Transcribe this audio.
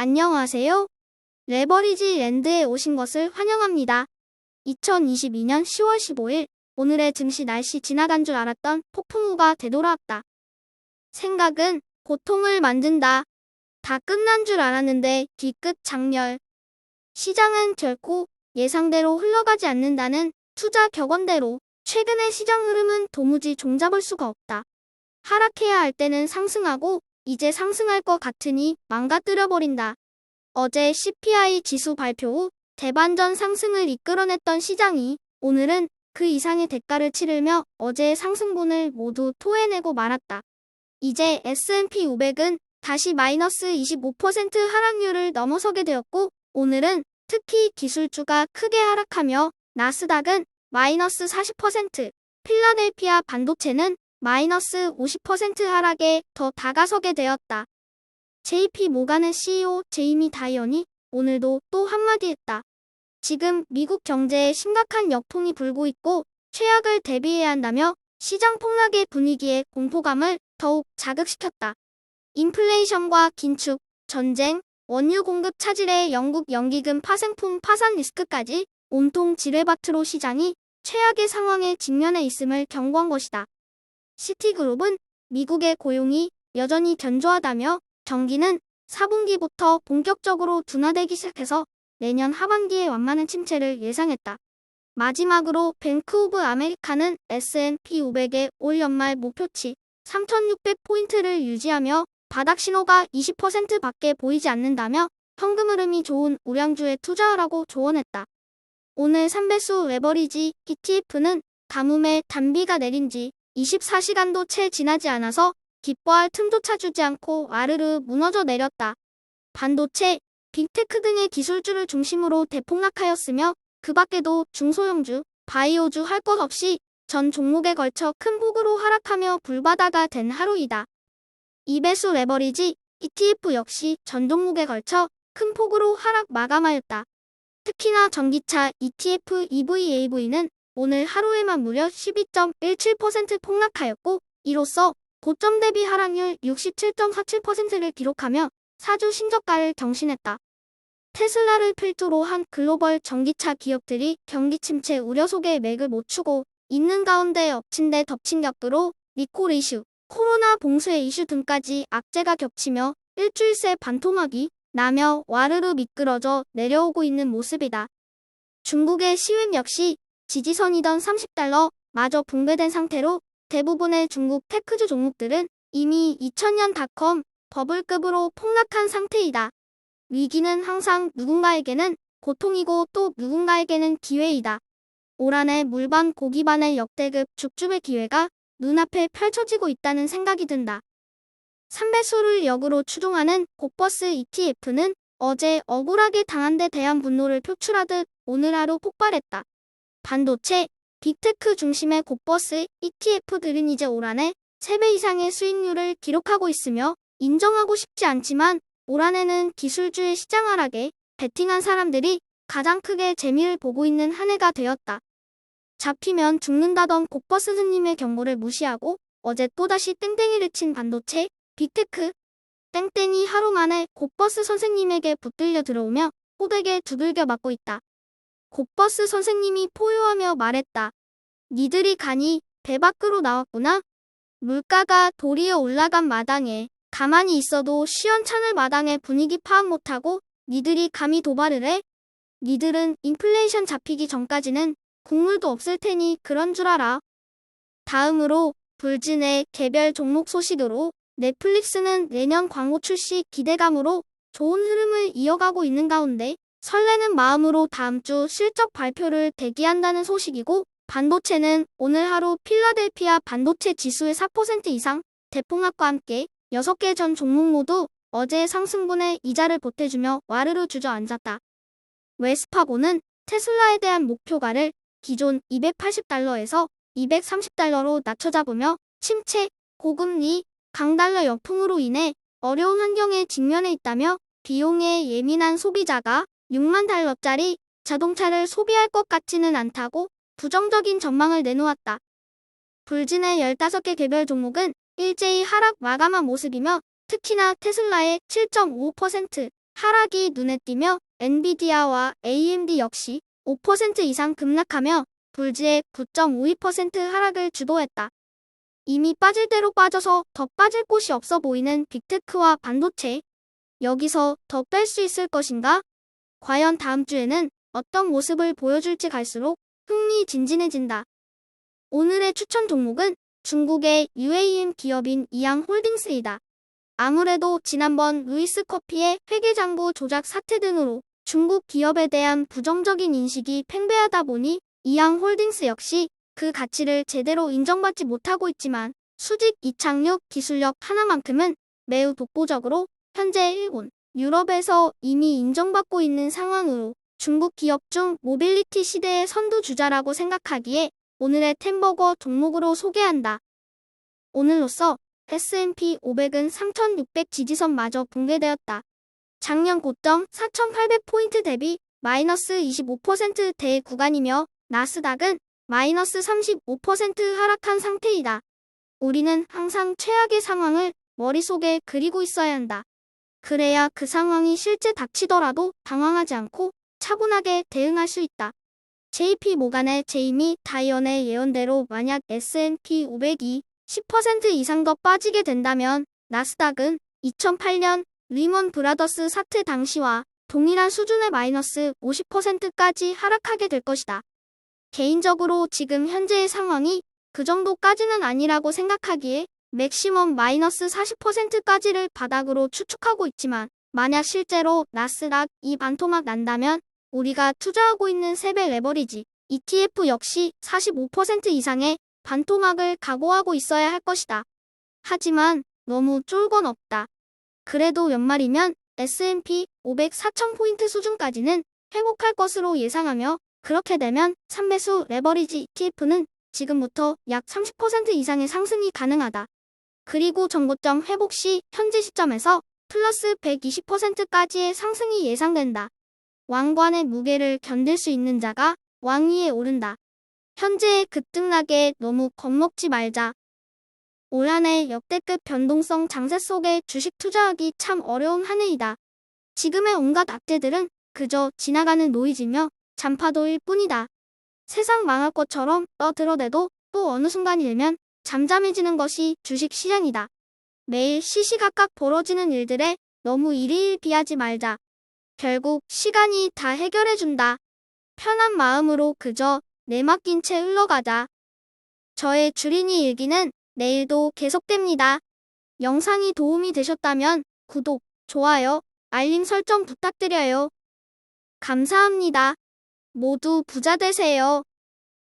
안녕하세요. 레버리지 랜드에 오신 것을 환영합니다. 2022년 10월 15일, 오늘의 증시 날씨 지나간 줄 알았던 폭풍우가 되돌아왔다. 생각은 고통을 만든다. 다 끝난 줄 알았는데 뒤끝 장렬. 시장은 결코 예상대로 흘러가지 않는다는 투자 격언대로 최근의 시장 흐름은 도무지 종잡을 수가 없다. 하락해야 할 때는 상승하고 이제 상승할 것 같으니 망가뜨려버린다. 어제 CPI 지수 발표 후 대반전 상승을 이끌어냈던 시장이 오늘은 그 이상의 대가를 치르며 어제의 상승분을 모두 토해내고 말았다. 이제 S&P 500은 다시 마이너스 25% 하락률을 넘어서게 되었고 오늘은 특히 기술주가 크게 하락하며 나스닥은 마이너스 40%, 필라델피아 반도체는 마이너스 50% 하락에 더 다가서게 되었다. JP 모간의 CEO 제이미 다이언이 오늘도 또 한마디 했다. 지금 미국 경제에 심각한 역풍이 불고 있고 최악을 대비해야 한다며 시장 폭락의 분위기에 공포감을 더욱 자극시켰다. 인플레이션과 긴축, 전쟁, 원유 공급 차질의 영국 연기금 파생품 파산 리스크까지 온통 지뢰밭으로 시장이 최악의 상황에 직면해 있음을 경고한 것이다. 시티그룹은 미국의 고용이 여전히 견조하다며 경기는 4분기부터 본격적으로 둔화되기 시작해서 내년 하반기에 완만한 침체를 예상했다. 마지막으로 뱅크 오브 아메리카는 S&P 500의 올 연말 목표치 3,600포인트를 유지하며 바닥 신호가 20%밖에 보이지 않는다며 현금 흐름이 좋은 우량주에 투자하라고 조언했다. 오늘 3배수 레버리지 ETF는 가뭄에 단비가 내린 지 24시간도 채 지나지 않아서 기뻐할 틈조차 주지 않고 아르르 무너져 내렸다. 반도체, 빅테크 등의 기술주를 중심으로 대폭락하였으며 그 밖에도 중소형주, 바이오주 할 것 없이 전 종목에 걸쳐 큰 폭으로 하락하며 불바다가 된 하루이다. 2배수 레버리지 ETF 역시 전 종목에 걸쳐 큰 폭으로 하락 마감하였다. 특히나 전기차 ETF EVAV는 오늘 하루에만 무려 12.17% 폭락하였고 이로써 고점 대비 하락률 67.47%를 기록하며 4주 신저가를 경신했다. 테슬라를 필두로 한 글로벌 전기차 기업들이 경기 침체 우려 속에 맥을 못 추고 있는 가운데 엎친 데 덮친 격으로 리콜 이슈, 코로나 봉쇄 이슈 등까지 악재가 겹치며 일주일 새 반토막이 나며 와르르 미끄러져 내려오고 있는 모습이다. 중국의 시황 역시 지지선이던 $30 마저 붕괴된 상태로 대부분의 중국 테크주 종목들은 이미 2000년 닷컴 버블급으로 폭락한 상태이다. 위기는 항상 누군가에게는 고통이고 또 누군가에게는 기회이다. 올 한해 물반 고기반의 역대급 죽줍의 기회가 눈앞에 펼쳐지고 있다는 생각이 든다. 3배수를 역으로 추종하는 고버스 ETF는 어제 억울하게 당한 데 대한 분노를 표출하듯 오늘 하루 폭발했다. 반도체, 빅테크 중심의 고버스 ETF들은 이제 올 한해 3배 이상의 수익률을 기록하고 있으며 인정하고 싶지 않지만 올 한해는 기술주의 시장 하락에 베팅한 사람들이 가장 크게 재미를 보고 있는 한 해가 되었다. 잡히면 죽는다던 고버스 스님의 경고를 무시하고 어제 또다시 땡땡이를 친 반도체, 빅테크. 땡땡이 하루 만에 고버스 선생님에게 붙들려 들어오며 호되게 두들겨 맞고 있다. 고버스 선생님이 포효하며 말했다. 니들이 가니 배 밖으로 나왔구나. 물가가 도리어 올라간 마당에 가만히 있어도 시원찮을 마당에 분위기 파악 못하고 니들이 감히 도발을 해? 니들은 인플레이션 잡히기 전까지는 국물도 없을 테니 그런 줄 알아. 다음으로 불진의 개별 종목 소식으로 넷플릭스는 내년 광고 출시 기대감으로 좋은 흐름을 이어가고 있는 가운데 설레는 마음으로 다음 주 실적 발표를 대기한다는 소식이고 반도체는 오늘 하루 필라델피아 반도체 지수의 4% 이상 대폭락과 함께 6개 전 종목 모두 어제의 상승분에 이자를 보태주며 와르르 주저앉았다. 웰스파고는 테슬라에 대한 목표가를 기존 $280에서 $230로 낮춰 잡으며 침체, 고금리, 강달러 역풍으로 인해 어려운 환경에 직면해 있다며 비용에 예민한 소비자가 $60,000짜리 자동차를 소비할 것 같지는 않다고 부정적인 전망을 내놓았다. 불진의 15개 개별 종목은 일제히 하락 마감한 모습이며 특히나 테슬라의 7.55%, 하락이 눈에 띄며 엔비디아와 AMD 역시 5% 이상 급락하며 불지의 9.52% 하락을 주도했다. 이미 빠질 대로 빠져서 더 빠질 곳이 없어 보이는 빅테크와 반도체. 여기서 더 뺄 수 있을 것인가? 과연 다음 주에는 어떤 모습을 보여줄지 갈수록 흥미진진해진다. 오늘의 추천 종목은 중국의 UAM 기업인 이양홀딩스이다. 아무래도 지난번 루이스 커피의 회계장부 조작 사태 등으로 중국 기업에 대한 부정적인 인식이 팽배하다 보니 이양홀딩스 역시 그 가치를 제대로 인정받지 못하고 있지만 수직 이착륙 기술력 하나만큼은 매우 독보적으로 현재 일본, 유럽에서 이미 인정받고 있는 상황으로 중국 기업 중 모빌리티 시대의 선두주자라고 생각하기에 오늘의 템버거 종목으로 소개한다. 오늘로써 S&P 500은 3600 지지선마저 붕괴되었다. 작년 고점 4800포인트 대비 마이너스 25%대 구간이며 나스닥은 마이너스 35% 하락한 상태이다. 우리는 항상 최악의 상황을 머릿속에 그리고 있어야 한다. 그래야 그 상황이 실제 닥치더라도 당황하지 않고 차분하게 대응할 수 있다. JP 모간의 제이미 다이언의 예언대로 만약 S&P 500이 10% 이상 더 빠지게 된다면 나스닥은 2008년 리먼 브라더스 사태 당시와 동일한 수준의 마이너스 50%까지 하락하게 될 것이다. 개인적으로 지금 현재의 상황이 그 정도까지는 아니라고 생각하기에 맥시멈 마이너스 40%까지를 바닥으로 추측하고 있지만 만약 실제로 나스닥이 반토막 난다면 우리가 투자하고 있는 세배 레버리지 ETF 역시 45% 이상의 반토막을 각오하고 있어야 할 것이다. 하지만 너무 쫄 건 없다. 그래도 연말이면 S&P 500 4000포인트 수준까지는 회복할 것으로 예상하며 그렇게 되면 3배수 레버리지 ETF는 지금부터 약 30% 이상의 상승이 가능하다. 그리고 전고점 회복 시 현재 시점에서 플러스 120%까지의 상승이 예상된다. 왕관의 무게를 견딜 수 있는 자가 왕위에 오른다. 현재의 급등락에 너무 겁먹지 말자. 올 한 해 역대급 변동성 장세 속에 주식 투자하기 참 어려운 한 해이다. 지금의 온갖 악재들은 그저 지나가는 노이즈며 잔파도일 뿐이다. 세상 망할 것처럼 떠들어대도 또 어느 순간이 되면 잠잠해지는 것이 주식 시장이다. 매일 시시각각 벌어지는 일들에 너무 일희일비하지 말자. 결국 시간이 다 해결해준다. 편한 마음으로 그저 내맡긴 채 흘러가자. 저의 주린이 일기는 내일도 계속됩니다. 영상이 도움이 되셨다면 구독, 좋아요, 알림 설정 부탁드려요. 감사합니다. 모두 부자 되세요.